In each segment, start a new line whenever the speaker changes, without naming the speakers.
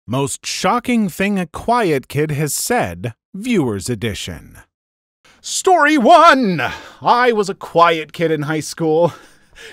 Most shocking thing a quiet kid has said, Viewers Edition. Story 1! I was a quiet kid in high school.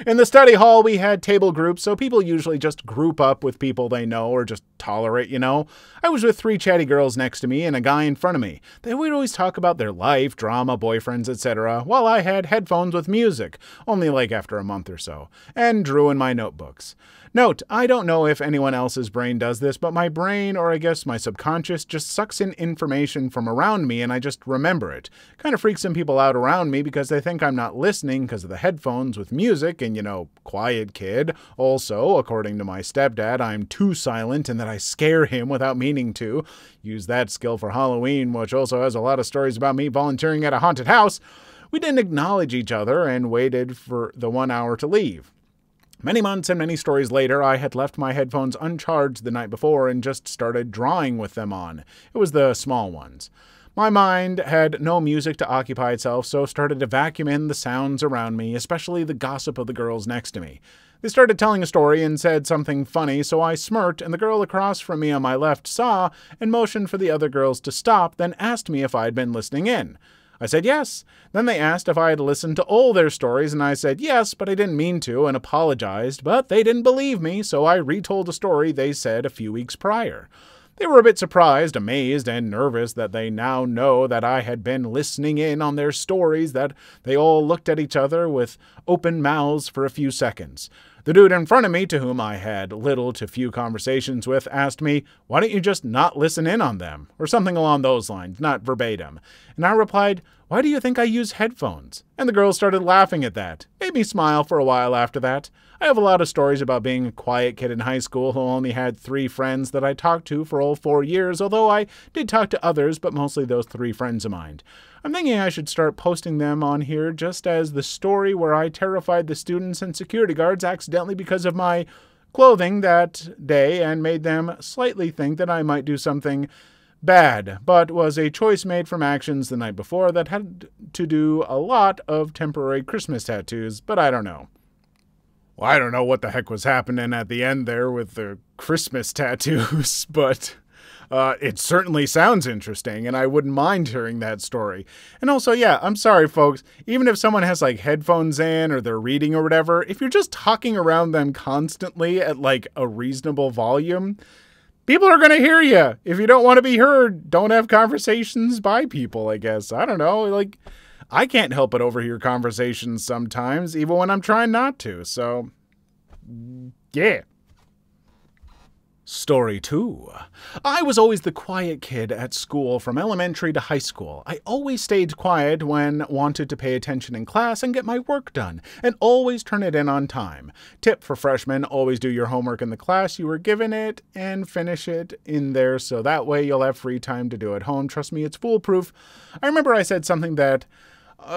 In the study hall, we had table groups, so people usually just group up with people they know or just tolerate, you know. I was with 3 chatty girls next to me and a guy in front of me. They would always talk about their life, drama, boyfriends, etc., while I had headphones with music, only like after a month or so, and drew in my notebooks. Note, I don't know if anyone else's brain does this, but my brain, or I guess my subconscious, just sucks in information from around me and I just remember it. Kind of freaks some people out around me because they think I'm not listening because of the headphones with music and, you know, quiet kid. Also, according to my stepdad, I'm too silent and that I scare him without meaning to. Use that skill for Halloween, which also has a lot of stories about me volunteering at a haunted house. We didn't acknowledge each other and waited for the 1 hour to leave. Many months and many stories later, I had left my headphones uncharged the night before and just started drawing with them on. It was the small ones. My mind had no music to occupy itself, so started to vacuum in the sounds around me, especially the gossip of the girls next to me. They started telling a story and said something funny, so I smirked, and the girl across from me on my left saw and motioned for the other girls to stop, then asked me if I had been listening in. I said yes. Then they asked if I had listened to all their stories, and I said yes, but I didn't mean to, and apologized, but they didn't believe me, so I retold a story they said a few weeks prior. They were a bit surprised, amazed, and nervous that they now know that I had been listening in on their stories, that they all looked at each other with open mouths for a few seconds. The dude in front of me, to whom I had little to few conversations with, asked me, "Why don't you just not listen in on them?" or something along those lines, not verbatim. And I replied, "Why do you think I use headphones?" And the girls started laughing at that. Made me smile for a while after that. I have a lot of stories about being a quiet kid in high school who only had 3 friends that I talked to for all 4 years, although I did talk to others, but mostly those 3 friends of mine. I'm thinking I should start posting them on here just as the story where I terrified the students and security guards accidentally because of my clothing that day and made them slightly think that I might do something bad, but was a choice made from actions the night before that had to do a lot of temporary Christmas tattoos, but I don't know. Well, I don't know what the heck was happening at the end there with the Christmas tattoos, but it certainly sounds interesting, and I wouldn't mind hearing that story. And also, yeah, I'm sorry, folks, even if someone has, like, headphones in or they're reading or whatever, if you're just talking around them constantly at, like, a reasonable volume, people are going to hear you. If you don't want to be heard, don't have conversations by people, I guess. I don't know, like, I can't help but overhear conversations sometimes, even when I'm trying not to, so, yeah. Story 2. I was always the quiet kid at school from elementary to high school. I always stayed quiet when wanted to pay attention in class and get my work done, and always turn it in on time. Tip for freshmen, always do your homework in the class you were given it and finish it in there so that way you'll have free time to do at home. Trust me, it's foolproof. I remember I said something that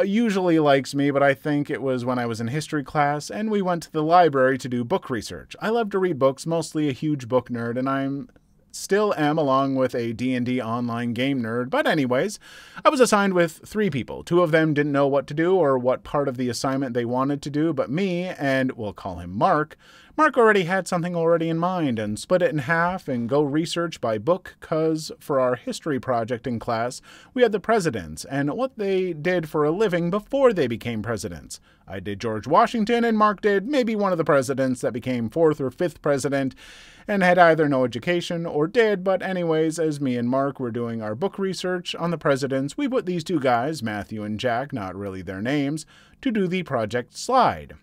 usually likes me, but I think it was when I was in history class and we went to the library to do book research. I love to read books, mostly a huge book nerd, and I'm still am along with a D&D online game nerd. But anyways, I was assigned with 3 people. 2 of them didn't know what to do or what part of the assignment they wanted to do, but me, and we'll call him Mark, already had something already in mind and split it in half and go research by book, cause for our history project in class, we had the presidents and what they did for a living before they became presidents. I did George Washington and Mark did maybe one of the presidents that became 4th or 5th president and had either no education or did, but anyways, as me and Mark were doing our book research on the presidents, we put these 2 guys, Matthew and Jack, not really their names, to do the project slide.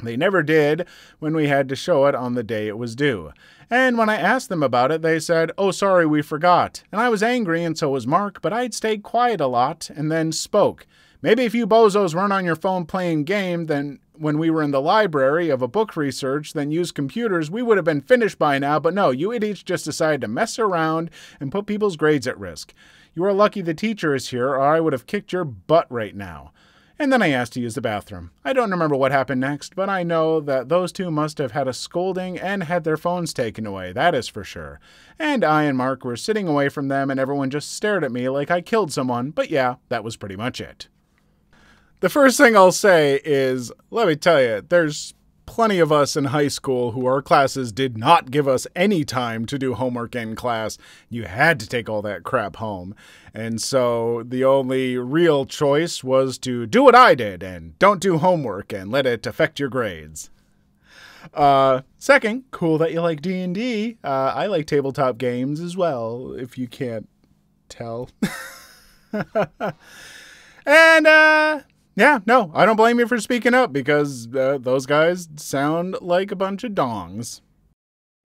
They never did when we had to show it on the day it was due. And when I asked them about it, they said, "Oh, sorry, we forgot." And I was angry, and so was Mark, but I'd stayed quiet a lot and then spoke. Maybe if you bozos weren't on your phone playing game, then when we were in the library of a book research, then used computers, we would have been finished by now, but no, you idiots just decided to mess around and put people's grades at risk. You are lucky the teacher is here, or I would have kicked your butt right now. And then I asked to use the bathroom. I don't remember what happened next, but I know that those 2 must have had a scolding and had their phones taken away, that is for sure. And I and Mark were sitting away from them and everyone just stared at me like I killed someone, but yeah, that was pretty much it. The first thing I'll say is, let me tell you, there's plenty of us in high school who our classes did not give us any time to do homework in class. You had to take all that crap home. And so the only real choice was to do what I did and don't do homework and let it affect your grades. Second, cool that you like D&D. I like tabletop games as well, if you can't tell. And, yeah, no, I don't blame you for speaking up because those guys sound like a bunch of dongs.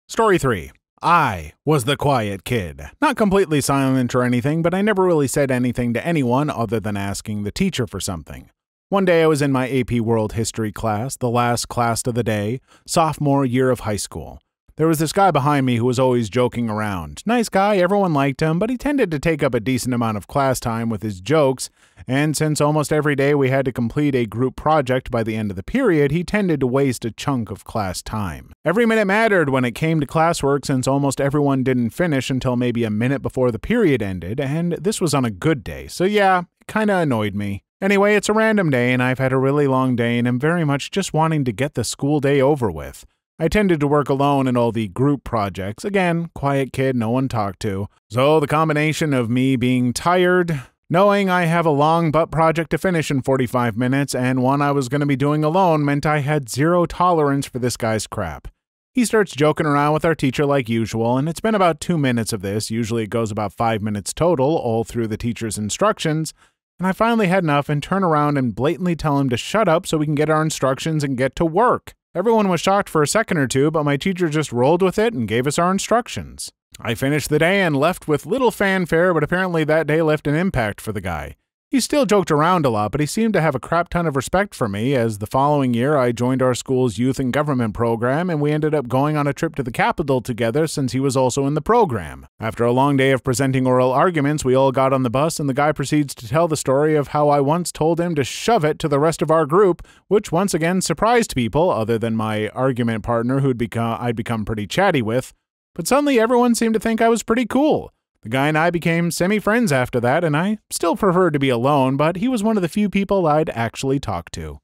Story 3. I was the quiet kid. Not completely silent or anything, but I never really said anything to anyone other than asking the teacher for something. One day I was in my AP World History class, the last class of the day, sophomore year of high school. There was this guy behind me who was always joking around. Nice guy, everyone liked him, but he tended to take up a decent amount of class time with his jokes, and since almost every day we had to complete a group project by the end of the period, he tended to waste a chunk of class time. Every minute mattered when it came to classwork since almost everyone didn't finish until maybe a minute before the period ended, and this was on a good day, so yeah, it kinda annoyed me. Anyway, it's a random day, and I've had a really long day, and am very much just wanting to get the school day over with. I tended to work alone in all the group projects. Again, quiet kid, no one talked to. So the combination of me being tired, knowing I have a long butt project to finish in 45 minutes, and one I was going to be doing alone meant I had zero tolerance for this guy's crap. He starts joking around with our teacher like usual, and it's been about 2 minutes of this. Usually it goes about 5 minutes total, all through the teacher's instructions. And I finally had enough and turn around and blatantly tell him to shut up so we can get our instructions and get to work. Everyone was shocked for a second or two, but my teacher just rolled with it and gave us our instructions. I finished the day and left with little fanfare, but apparently that day left an impact for the guy. He still joked around a lot, but he seemed to have a crap ton of respect for me, as the following year I joined our school's youth and government program, and we ended up going on a trip to the Capitol together since he was also in the program. After a long day of presenting oral arguments, we all got on the bus, and the guy proceeds to tell the story of how I once told him to shove it to the rest of our group, which once again surprised people, other than my argument partner I'd become pretty chatty with. But suddenly everyone seemed to think I was pretty cool. The guy and I became semi-friends after that, and I still preferred to be alone, but he was one of the few people I'd actually talk to.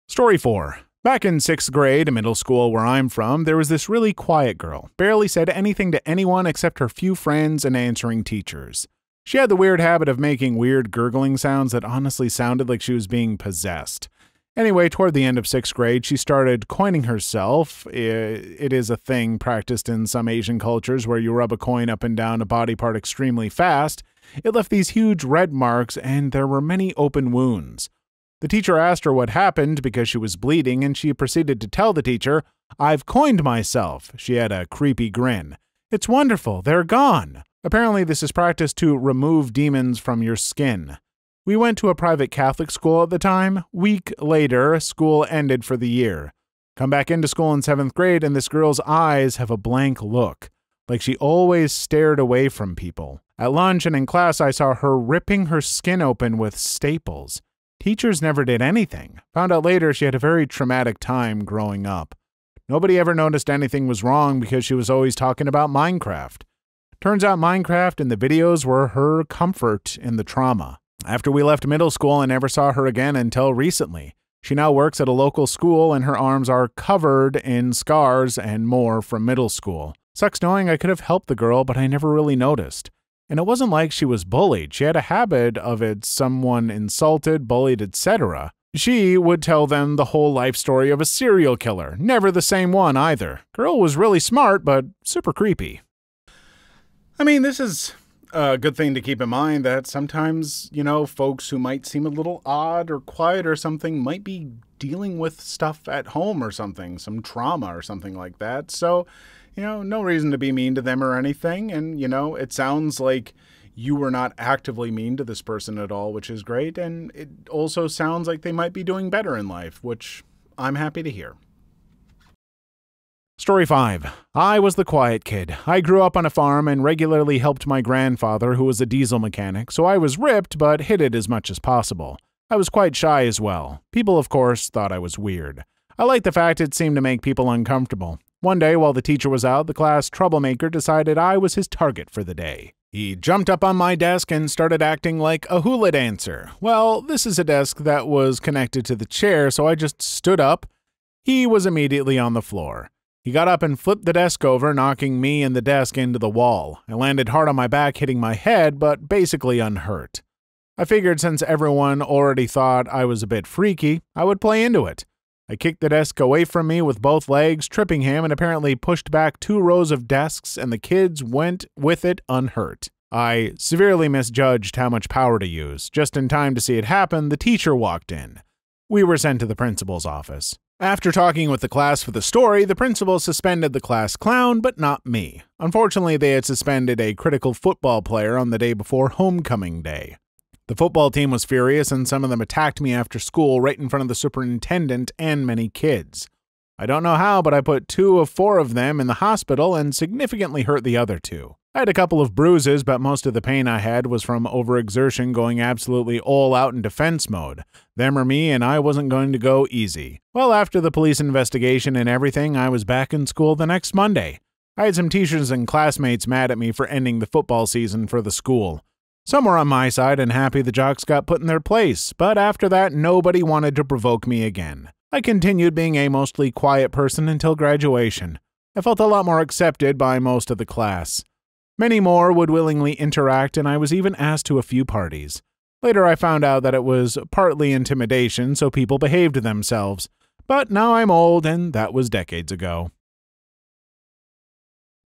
Story 4. Back in 6th grade, middle school where I'm from, there was this really quiet girl. Barely said anything to anyone except her few friends and answering teachers. She had the weird habit of making weird gurgling sounds that honestly sounded like she was being possessed. Anyway, toward the end of 6th grade, she started coining herself. It is a thing practiced in some Asian cultures where you rub a coin up and down a body part extremely fast. It left these huge red marks, and there were many open wounds. The teacher asked her what happened because she was bleeding, and she proceeded to tell the teacher, "I've coined myself." She had a creepy grin. "It's wonderful, they're gone." Apparently this is practiced to remove demons from your skin. We went to a private Catholic school at the time. Week later, school ended for the year. Come back into school in 7th grade, and this girl's eyes have a blank look, like she always stared away from people. At lunch and in class, I saw her ripping her skin open with staples. Teachers never did anything. Found out later she had a very traumatic time growing up. Nobody ever noticed anything was wrong because she was always talking about Minecraft. Turns out Minecraft and the videos were her comfort in the trauma. After we left middle school, I never saw her again until recently. She now works at a local school, and her arms are covered in scars and more from middle school. Sucks knowing I could have helped the girl, but I never really noticed. And it wasn't like she was bullied. She had a habit of it, someone insulted, bullied, etc. She would tell them the whole life story of a serial killer. Never the same one either. Girl was really smart, but super creepy. I mean, this is a good thing to keep in mind, that sometimes, folks who might seem a little odd or quiet or something might be dealing with stuff at home or something, some trauma or something like that. So, no reason to be mean to them or anything. And, it sounds like you were not actively mean to this person at all, which is great. And it also sounds like they might be doing better in life, which I'm happy to hear. Story 5. I was the quiet kid. I grew up on a farm and regularly helped my grandfather, who was a diesel mechanic, so I was ripped but hid it as much as possible. I was quite shy as well. People, of course, thought I was weird. I liked the fact it seemed to make people uncomfortable. One day, while the teacher was out, the class troublemaker decided I was his target for the day. He jumped up on my desk and started acting like a hula dancer. Well, this is a desk that was connected to the chair, so I just stood up. He was immediately on the floor. He got up and flipped the desk over, knocking me and the desk into the wall. I landed hard on my back, hitting my head, but basically unhurt. I figured since everyone already thought I was a bit freaky, I would play into it. I kicked the desk away from me with both legs, tripping him, and apparently pushed back 2 rows of desks, and the kids went with it unhurt. I severely misjudged how much power to use. Just in time to see it happen, the teacher walked in. We were sent to the principal's office. After talking with the class for the story, the principal suspended the class clown, but not me. Unfortunately, they had suspended a critical football player on the day before homecoming day. The football team was furious, and some of them attacked me after school right in front of the superintendent and many kids. I don't know how, but I put 2 of 4 of them in the hospital and significantly hurt the other 2. I had a couple of bruises, but most of the pain I had was from overexertion going absolutely all out in defense mode. Them or me, and I wasn't going to go easy. Well, after the police investigation and everything, I was back in school the next Monday. I had some teachers and classmates mad at me for ending the football season for the school. Some were on my side and happy the jocks got put in their place, but after that, nobody wanted to provoke me again. I continued being a mostly quiet person until graduation. I felt a lot more accepted by most of the class. Many more would willingly interact, and I was even asked to a few parties. Later I found out that it was partly intimidation, so people behaved themselves. But now I'm old, and that was decades ago.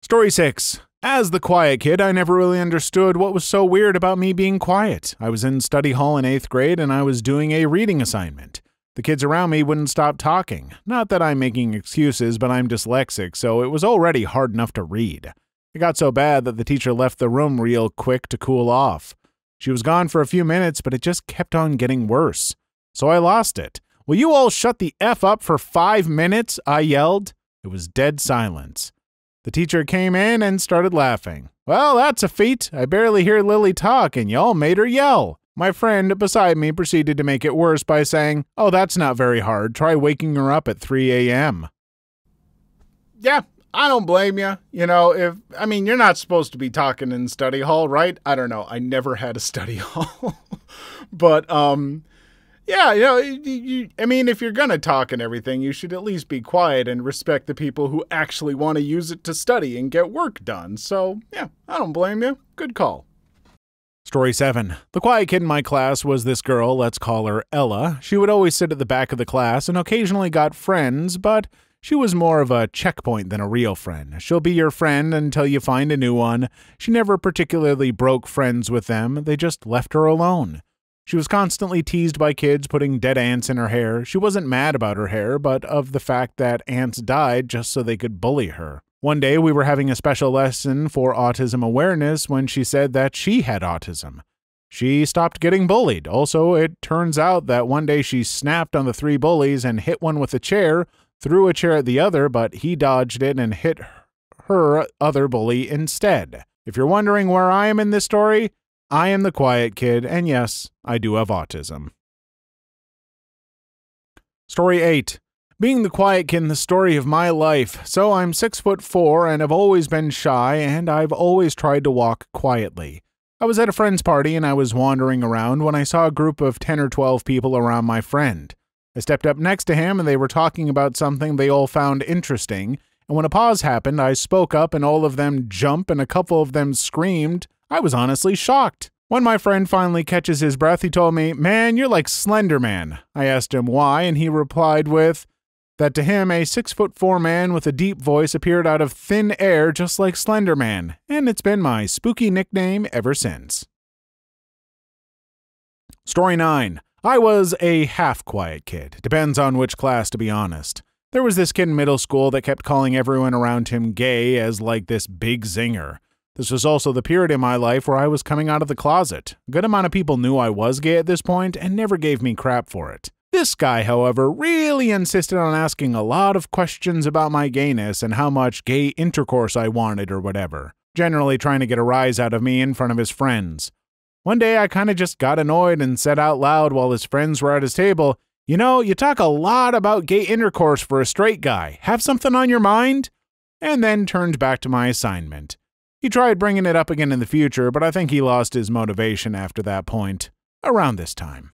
Story 6. As the quiet kid, I never really understood what was so weird about me being quiet. I was in study hall in 8th grade, and I was doing a reading assignment. The kids around me wouldn't stop talking. Not that I'm making excuses, but I'm dyslexic, so it was already hard enough to read. It got so bad that the teacher left the room real quick to cool off. She was gone for a few minutes, but it just kept on getting worse. So I lost it. "Will you all shut the F up for 5 minutes?" I yelled. It was dead silence. The teacher came in and started laughing. "Well, that's a feat. I barely hear Lily talk, and y'all made her yell." My friend beside me proceeded to make it worse by saying, "Oh, that's not very hard. Try waking her up at 3 a.m. Yeah, I don't blame you. You're not supposed to be talking in study hall, right? I don't know. I never had a study hall. But, yeah, if you're gonna talk and everything, you should at least be quiet and respect the people who actually want to use it to study and get work done. So, yeah, I don't blame you. Good call. Story 7. The quiet kid in my class was this girl, let's call her Ella. She would always sit at the back of the class and occasionally got friends, but she was more of a checkpoint than a real friend. She'll be your friend until you find a new one. She never particularly broke friends with them. They just left her alone. She was constantly teased by kids putting dead ants in her hair. She wasn't mad about her hair, but of the fact that ants died just so they could bully her. One day we were having a special lesson for autism awareness when she said that she had autism. She stopped getting bullied. Also, it turns out that one day she snapped on the 3 bullies and hit one with a chair, threw a chair at the other, but he dodged it and hit her other bully instead. If you're wondering where I am in this story, I am the quiet kid, and yes, I do have autism. Story 8. Being the quiet kid in the story of my life. So I'm 6'4" and have always been shy, and I've always tried to walk quietly. I was at a friend's party and I was wandering around when I saw a group of 10 or 12 people around my friend. I stepped up next to him and they were talking about something they all found interesting, and when a pause happened, I spoke up and all of them jumped and a couple of them screamed. I was honestly shocked. When my friend finally catches his breath, he told me, "Man, you're like Slender Man." I asked him why, and he replied with that to him, a 6'4" man with a deep voice appeared out of thin air just like Slender Man, and it's been my spooky nickname ever since. Story 9. I was a half-quiet kid. Depends on which class, to be honest. There was this kid in middle school that kept calling everyone around him gay as like this big zinger. This was also the period in my life where I was coming out of the closet. A good amount of people knew I was gay at this point and never gave me crap for it. This guy, however, really insisted on asking a lot of questions about my gayness and how much gay intercourse I wanted or whatever, generally trying to get a rise out of me in front of his friends. One day I kind of just got annoyed and said out loud while his friends were at his table, "You know, you talk a lot about gay intercourse for a straight guy. Have something on your mind?" And then turned back to my assignment. He tried bringing it up again in the future, but I think he lost his motivation after that point, around this time.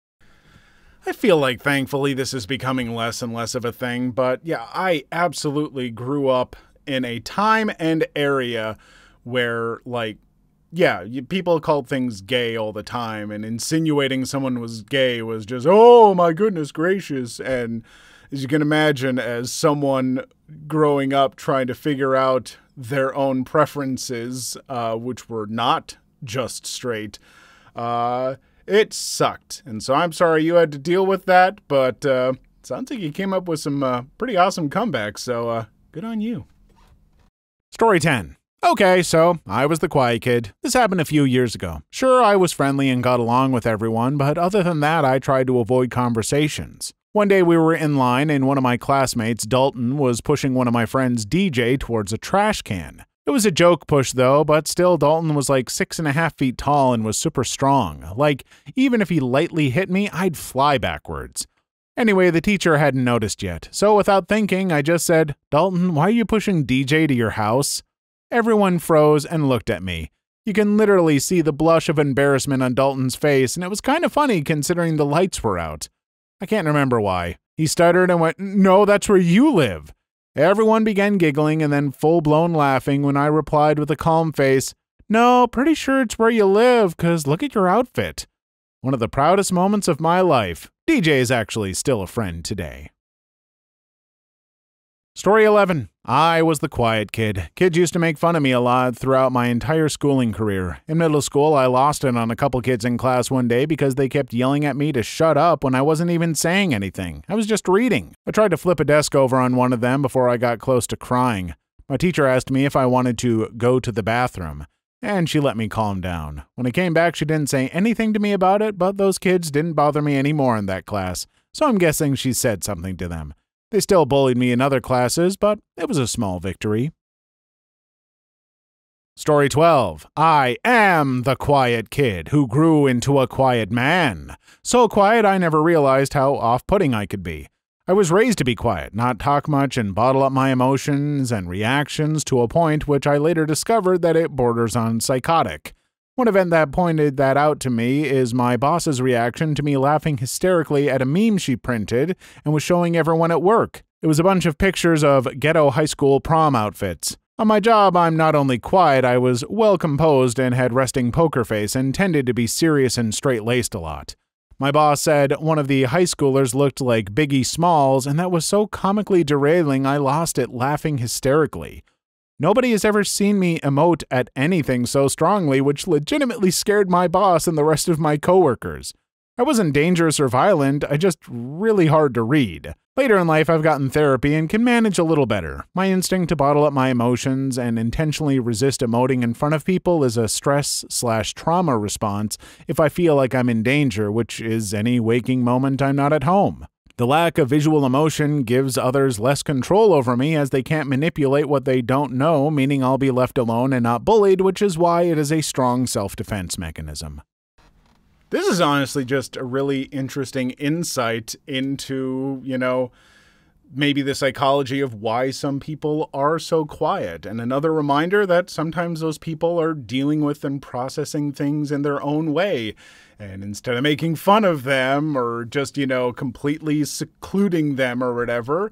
I feel like, thankfully, this is becoming less and less of a thing, but yeah, I absolutely grew up in a time and area where, like, yeah, people called things gay all the time, and insinuating someone was gay was just, oh my goodness gracious, and as you can imagine, as someone growing up trying to figure out their own preferences, which were not just straight, it sucked. And so I'm sorry you had to deal with that, but sounds like you came up with some pretty awesome comebacks, so good on you. Story 10. Okay, so I was the quiet kid. This happened a few years ago. Sure, I was friendly and got along with everyone, but other than that, I tried to avoid conversations. One day we were in line and one of my classmates, Dalton, was pushing one of my friends, DJ, towards a trash can. It was a joke push though, but still Dalton was like 6.5 feet tall and was super strong. Like, even if he lightly hit me, I'd fly backwards. Anyway, the teacher hadn't noticed yet, so without thinking, I just said, Dalton, why are you pushing DJ to your house? Everyone froze and looked at me. You can literally see the blush of embarrassment on Dalton's face, and it was kind of funny considering the lights were out. I can't remember why. He stuttered and went, no, that's where you live. Everyone began giggling and then full-blown laughing when I replied with a calm face, no, pretty sure it's where you live, 'cause look at your outfit. One of the proudest moments of my life. DJ is actually still a friend today. Story 11. I was the quiet kid. Kids used to make fun of me a lot throughout my entire schooling career. In middle school, I lost it on a couple kids in class one day because they kept yelling at me to shut up when I wasn't even saying anything. I was just reading. I tried to flip a desk over on one of them before I got close to crying. My teacher asked me if I wanted to go to the bathroom, and she let me calm down. When I came back, she didn't say anything to me about it, but those kids didn't bother me anymore in that class, so I'm guessing she said something to them. They still bullied me in other classes, but it was a small victory. Story 12. I am the quiet kid who grew into a quiet man. So quiet I never realized how off-putting I could be. I was raised to be quiet, not talk much, and bottle up my emotions and reactions to a point which I later discovered that it borders on psychotic. One event that pointed that out to me is my boss's reaction to me laughing hysterically at a meme she printed and was showing everyone at work. It was a bunch of pictures of ghetto high school prom outfits. On my job, I'm not only quiet, I was well composed and had resting poker face and tended to be serious and straight-laced a lot. My boss said one of the high schoolers looked like Biggie Smalls, and that was so comically derailing I lost it laughing hysterically. Nobody has ever seen me emote at anything so strongly, which legitimately scared my boss and the rest of my coworkers. I wasn't dangerous or violent, I just really hard to read. Later in life, I've gotten therapy and can manage a little better. My instinct to bottle up my emotions and intentionally resist emoting in front of people is a stress/trauma response if I feel like I'm in danger, which is any waking moment I'm not at home. The lack of visual emotion gives others less control over me as they can't manipulate what they don't know, meaning I'll be left alone and not bullied, which is why it is a strong self-defense mechanism. This is honestly just a really interesting insight into, maybe the psychology of why some people are so quiet. And another reminder that sometimes those people are dealing with and processing things in their own way. And instead of making fun of them or just, completely secluding them or whatever,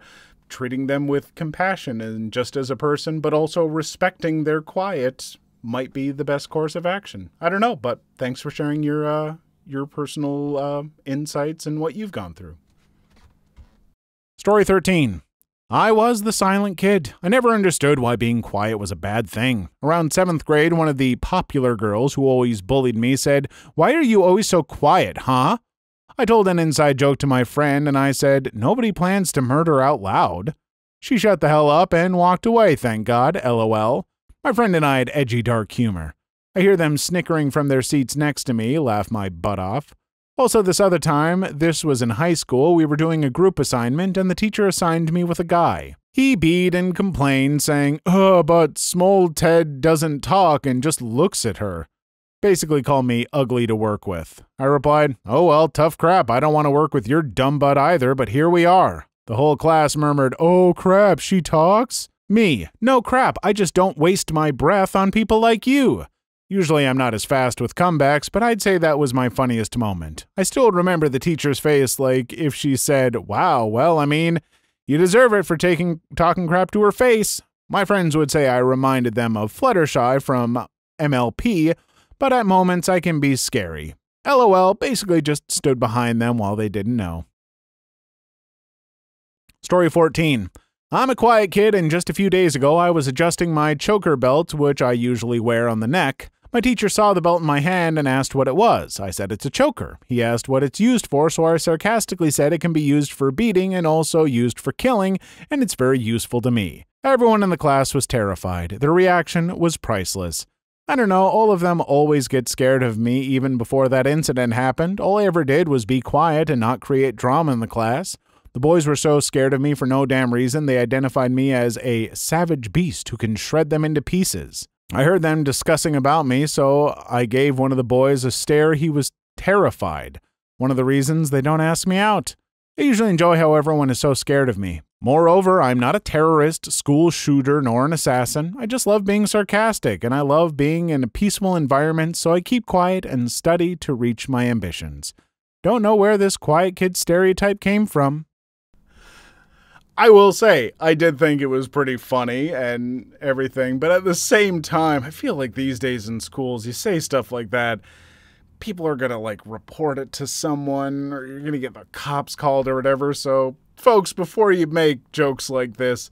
treating them with compassion and just as a person, but also respecting their quiet might be the best course of action. I don't know, but thanks for sharing your personal insights and what you've gone through. Story 13. I was the silent kid. I never understood why being quiet was a bad thing. Around 7th grade, one of the popular girls who always bullied me said, "Why are you always so quiet, huh?" I told an inside joke to my friend and I said, "Nobody plans to murder out loud." She shut the hell up and walked away, thank God, LOL. My friend and I had edgy dark humor. I hear them snickering from their seats next to me, laugh my butt off. Also, this other time, this was in high school, we were doing a group assignment and the teacher assigned me with a guy. He beat and complained, saying, but small Ted doesn't talk and just looks at her." Basically called me ugly to work with. I replied, "Oh well, tough crap, I don't want to work with your dumb butt either, but here we are." The whole class murmured, "Oh crap, she talks?" Me, no crap, I just don't waste my breath on people like you. Usually I'm not as fast with comebacks, but I'd say that was my funniest moment. I still remember the teacher's face like if she said, wow, well, I mean, you deserve it for talking crap to her face. My friends would say I reminded them of Fluttershy from MLP, but at moments I can be scary. LOL basically just stood behind them while they didn't know. Story 14. I'm a quiet kid, and just a few days ago I was adjusting my choker belt, which I usually wear on the neck. My teacher saw the belt in my hand and asked what it was. I said it's a choker. He asked what it's used for, so I sarcastically said it can be used for beating and also used for killing, and it's very useful to me. Everyone in the class was terrified. Their reaction was priceless. I don't know, all of them always get scared of me even before that incident happened. All I ever did was be quiet and not create drama in the class. The boys were so scared of me for no damn reason, they identified me as a savage beast who can shred them into pieces. I heard them discussing about me, so I gave one of the boys a stare. He was terrified. One of the reasons they don't ask me out. I usually enjoy how everyone is so scared of me. Moreover, I'm not a terrorist, school shooter, nor an assassin. I just love being sarcastic, and I love being in a peaceful environment, so I keep quiet and study to reach my ambitions. Don't know where this quiet kid stereotype came from. I will say, I did think it was pretty funny and everything, but at the same time, I feel like these days in schools, you say stuff like that, people are gonna, report it to someone, or you're gonna get the cops called or whatever, so, folks, before you make jokes like this,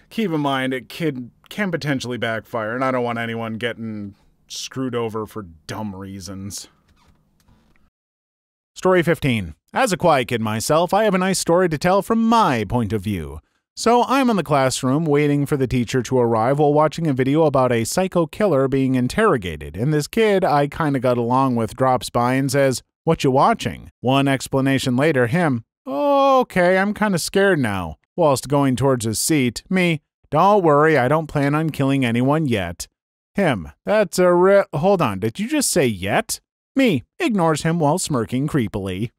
keep in mind it can potentially backfire, and I don't want anyone getting screwed over for dumb reasons. Story 15. As a quiet kid myself, I have a nice story to tell from my point of view. So I'm in the classroom waiting for the teacher to arrive while watching a video about a psycho killer being interrogated, and this kid I kinda got along with drops by and says, "What you watching?" One explanation later, him, "Oh, okay, I'm kinda scared now," whilst going towards his seat. Me, "Don't worry, I don't plan on killing anyone yet." Him, "That's a hold on, did you just say yet?" Me, ignores him while smirking creepily.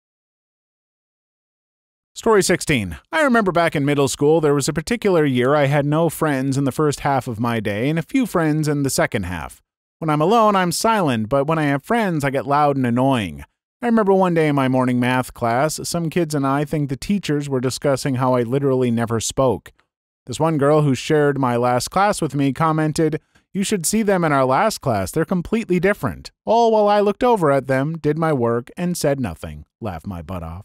Story 16. I remember back in middle school, there was a particular year I had no friends in the first half of my day and a few friends in the second half. When I'm alone, I'm silent, but when I have friends, I get loud and annoying. I remember one day in my morning math class, some kids and I think the teachers were discussing how I literally never spoke. This one girl who shared my last class with me commented, "You should see them in our last class, they're completely different." All while I looked over at them, did my work, and said nothing. Laughed my butt off.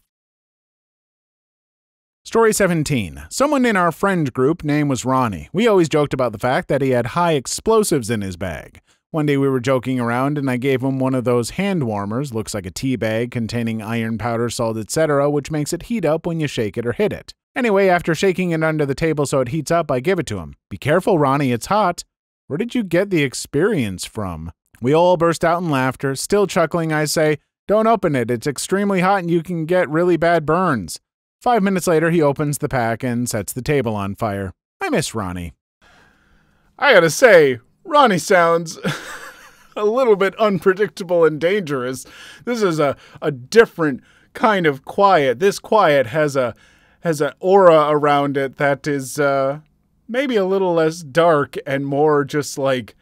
Story 17. Someone in our friend group name was Ronnie. We always joked about the fact that he had high explosives in his bag. One day we were joking around and I gave him one of those hand warmers, looks like a tea bag containing iron powder, salt, etc., which makes it heat up when you shake it or hit it. Anyway, after shaking it under the table so it heats up, I give it to him. "Be careful, Ronnie, it's hot." "Where did you get the experience from?" We all burst out in laughter. Still chuckling, I say, "Don't open it, it's extremely hot and you can get really bad burns." 5 minutes later, he opens the pack and sets the table on fire. I miss Ronnie. I gotta say, Ronnie sounds a little bit unpredictable and dangerous. This is a different kind of quiet. This quiet has an aura around it that is maybe a little less dark and more just like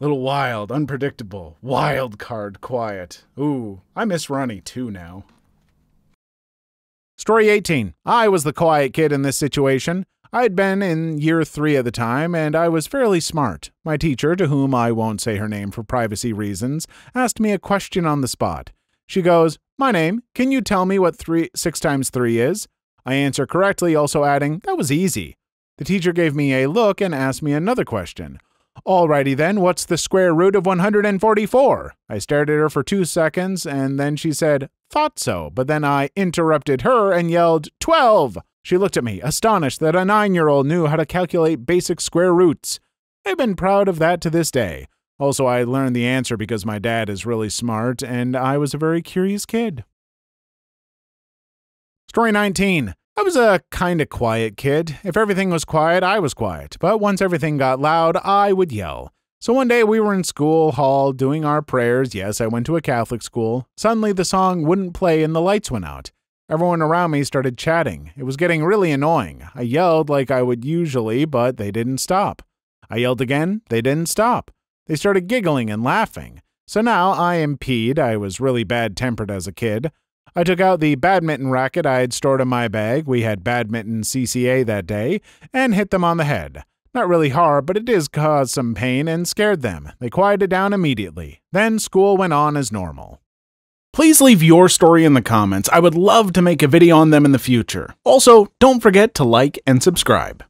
a little wild, unpredictable, wild card quiet. Ooh, I miss Ronnie too now. Story 18. I was the quiet kid in this situation. I had been in year 3 at the time, and I was fairly smart. My teacher, to whom I won't say her name for privacy reasons, asked me a question on the spot. She goes, "My name, can you tell me what 6 times 3 is?" I answer correctly, also adding, "That was easy." The teacher gave me a look and asked me another question. "Alrighty then, what's the square root of 144? I stared at her for 2 seconds, and then she said, "Thought so," but then I interrupted her and yelled, 12! She looked at me, astonished that a 9-year-old knew how to calculate basic square roots. I've been proud of that to this day. Also, I learned the answer because my dad is really smart, and I was a very curious kid. Story 19. I was a kinda quiet kid. If everything was quiet, I was quiet. But once everything got loud, I would yell. So one day we were in school hall doing our prayers. Yes, I went to a Catholic school. Suddenly the song wouldn't play and the lights went out. Everyone around me started chatting. It was getting really annoying. I yelled like I would usually, but they didn't stop. I yelled again. They didn't stop. They started giggling and laughing. So now I impeed. I was really bad-tempered as a kid. I took out the badminton racket I had stored in my bag, we had badminton CCA that day, and hit them on the head. Not really hard, but it did cause some pain and scared them. They quieted down immediately. Then school went on as normal. Please leave your story in the comments. I would love to make a video on them in the future. Also, don't forget to like and subscribe.